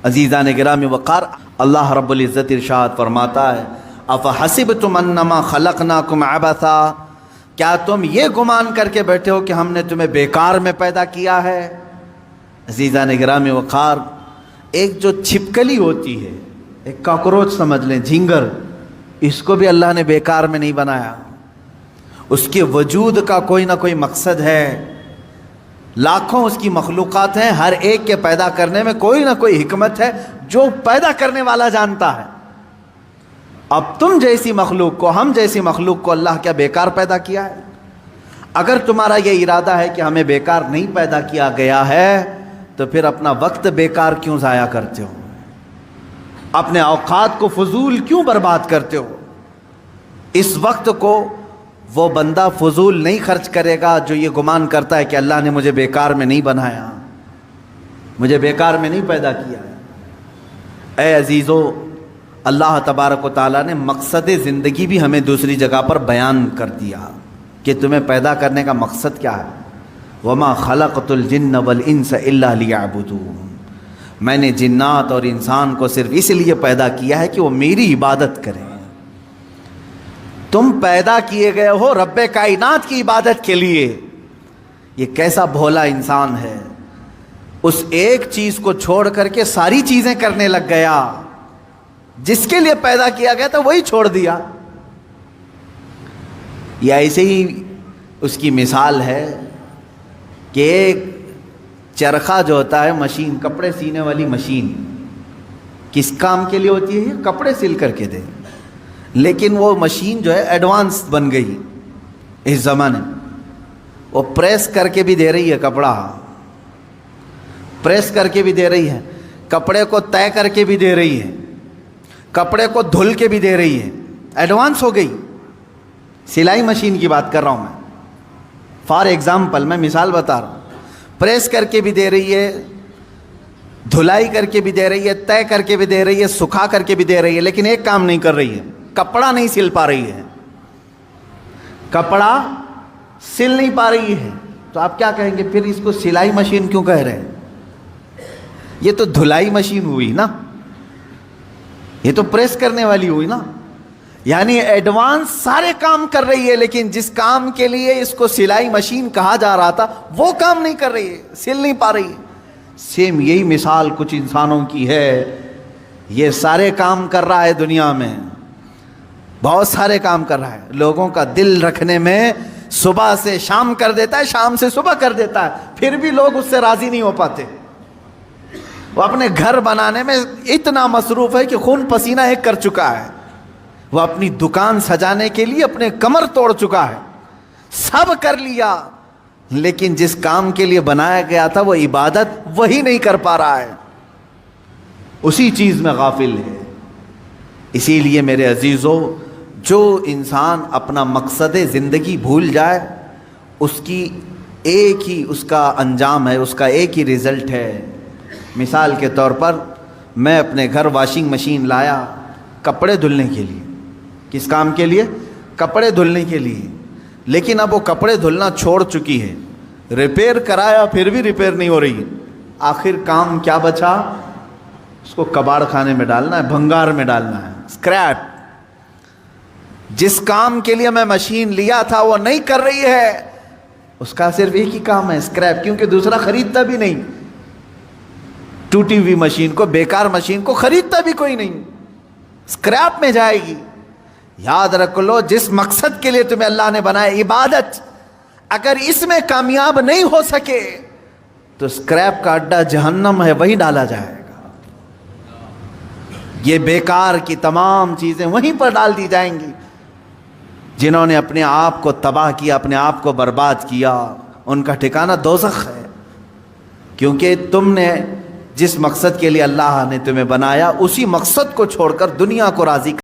عزیزان گرامی وقار، اللہ رب العزت ارشاد فرماتا ہے افحسبتم انما خلقناکم عبثا، کیا تم یہ گمان کر کے بیٹھے ہو کہ ہم نے تمہیں بیکار میں پیدا کیا ہے؟ عزیزان گرامی وقار، ایک جو چھپکلی ہوتی ہے، ایک کاکروچ سمجھ لیں، جھینگر، اس کو بھی اللہ نے بیکار میں نہیں بنایا۔ اس کے وجود کا کوئی نہ کوئی مقصد ہے، لاکھوں اس کی مخلوقات ہیں، ہر ایک کے پیدا کرنے میں کوئی نہ کوئی حکمت ہے جو پیدا کرنے والا جانتا ہے۔ اب تم جیسی مخلوق کو، ہم جیسی مخلوق کو اللہ کیا بیکار پیدا کیا ہے؟ اگر تمہارا یہ ارادہ ہے کہ ہمیں بیکار نہیں پیدا کیا گیا ہے تو پھر اپنا وقت بیکار کیوں ضائع کرتے ہو؟ اپنے اوقات کو فضول کیوں برباد کرتے ہو؟ اس وقت کو وہ بندہ فضول نہیں خرچ کرے گا جو یہ گمان کرتا ہے کہ اللہ نے مجھے بیکار میں نہیں بنایا، مجھے بیکار میں نہیں پیدا کیا۔ اے عزیزو، اللہ تبارک و تعالیٰ نے مقصد زندگی بھی ہمیں دوسری جگہ پر بیان کر دیا کہ تمہیں پیدا کرنے کا مقصد کیا ہے۔ وَمَا خَلَقْتُ الْجِنَّ وَالْإِنسَ إِلَّا لِيَعْبُدُونَ، میں نے جنات اور انسان کو صرف اس لیے پیدا کیا ہے کہ وہ میری عبادت کریں۔ تم پیدا کیے گئے ہو رب کائنات کی عبادت کے لیے۔ یہ کیسا بھولا انسان ہے، اس ایک چیز کو چھوڑ کر کے ساری چیزیں کرنے لگ گیا، جس کے لیے پیدا کیا گیا تھا وہی چھوڑ دیا۔ یہ ایسے ہی اس کی مثال ہے کہ ایک چرخہ جو ہوتا ہے، مشین، کپڑے سینے والی مشین، کس کام کے لیے ہوتی ہے؟ یہ کپڑے سل کر کے دے، لیکن وہ مشین جو ہے ایڈوانس بن گئی اس زمانے، وہ پریس کر کے بھی دے رہی ہے، کپڑا پریس کر کے بھی دے رہی ہے، کپڑے کو طے کر کے بھی دے رہی ہے، کپڑے کو دھل کے بھی دے رہی ہے، ایڈوانس ہو گئی۔ سلائی مشین کی بات کر رہا ہوں میں، فار ایگزامپل میں مثال بتا رہا ہوں۔ پریس کر کے بھی دے رہی ہے، دھلائی کر کے بھی دے رہی ہے، طے کر کے بھی دے رہی ہے، سکھا کر کے بھی دے رہی ہے، لیکن ایک کام نہیں کر رہی ہے، کپڑا نہیں سل پا رہی ہے، کپڑا سل نہیں پا رہی ہے۔ تو آپ کیا کہیں گے پھر اس کو سلائی مشین کیوں کہہ رہے ہیں؟ یہ تو دھلائی مشین ہوئی نا، یہ تو پریس کرنے والی ہوئی نا، یعنی ایڈوانس سارے کام کر رہی ہے، لیکن جس کام کے لیے اس کو سلائی مشین کہا جا رہا تھا وہ کام نہیں کر رہی ہے، سل نہیں پا رہی ہے۔ سیم یہی مثال کچھ انسانوں کی ہے، یہ سارے کام کر رہا ہے دنیا میں، بہت سارے کام کر رہا ہے، لوگوں کا دل رکھنے میں صبح سے شام کر دیتا ہے، شام سے صبح کر دیتا ہے، پھر بھی لوگ اس سے راضی نہیں ہو پاتے۔ وہ اپنے گھر بنانے میں اتنا مصروف ہے کہ خون پسینہ ایک کر چکا ہے، وہ اپنی دکان سجانے کے لیے اپنے کمر توڑ چکا ہے، سب کر لیا، لیکن جس کام کے لیے بنایا گیا تھا وہ عبادت وہی نہیں کر پا رہا ہے، اسی چیز میں غافل ہے۔ اسی لیے میرے عزیزو، جو انسان اپنا مقصد زندگی بھول جائے، اس کی ایک ہی اس کا انجام ہے، اس کا ایک ہی رزلٹ ہے۔ مثال کے طور پر میں اپنے گھر واشنگ مشین لایا کپڑے دھلنے کے لیے، کس کام کے لیے؟ کپڑے دھلنے کے لیے، لیکن اب وہ کپڑے دھلنا چھوڑ چکی ہے، ریپیئر کرایا پھر بھی ریپیئر نہیں ہو رہی ہے، آخر کام کیا بچا؟ اس کو کباڑ خانے میں ڈالنا ہے، بھنگار میں ڈالنا ہے، اسکریپ۔ جس کام کے لیے میں مشین لیا تھا وہ نہیں کر رہی ہے، اس کا صرف ایک ہی کام ہے، اسکریپ، کیونکہ دوسرا خریدتا بھی نہیں، ٹوٹی ہوئی مشین کو، بیکار مشین کو خریدتا بھی کوئی نہیں، اسکریپ میں جائے گی۔ یاد رکھ لو، جس مقصد کے لیے تمہیں اللہ نے بنایا، عبادت، اگر اس میں کامیاب نہیں ہو سکے تو اسکریپ کا اڈا جہنم ہے، وہی ڈالا جائے گا۔ یہ بیکار کی تمام چیزیں وہیں پر ڈال دی جائیں گی۔ جنہوں نے اپنے آپ کو تباہ کیا، اپنے آپ کو برباد کیا، ان کا ٹھکانہ دوزخ ہے، کیونکہ تم نے جس مقصد کے لیے اللہ نے تمہیں بنایا، اسی مقصد کو چھوڑ کر دنیا کو راضی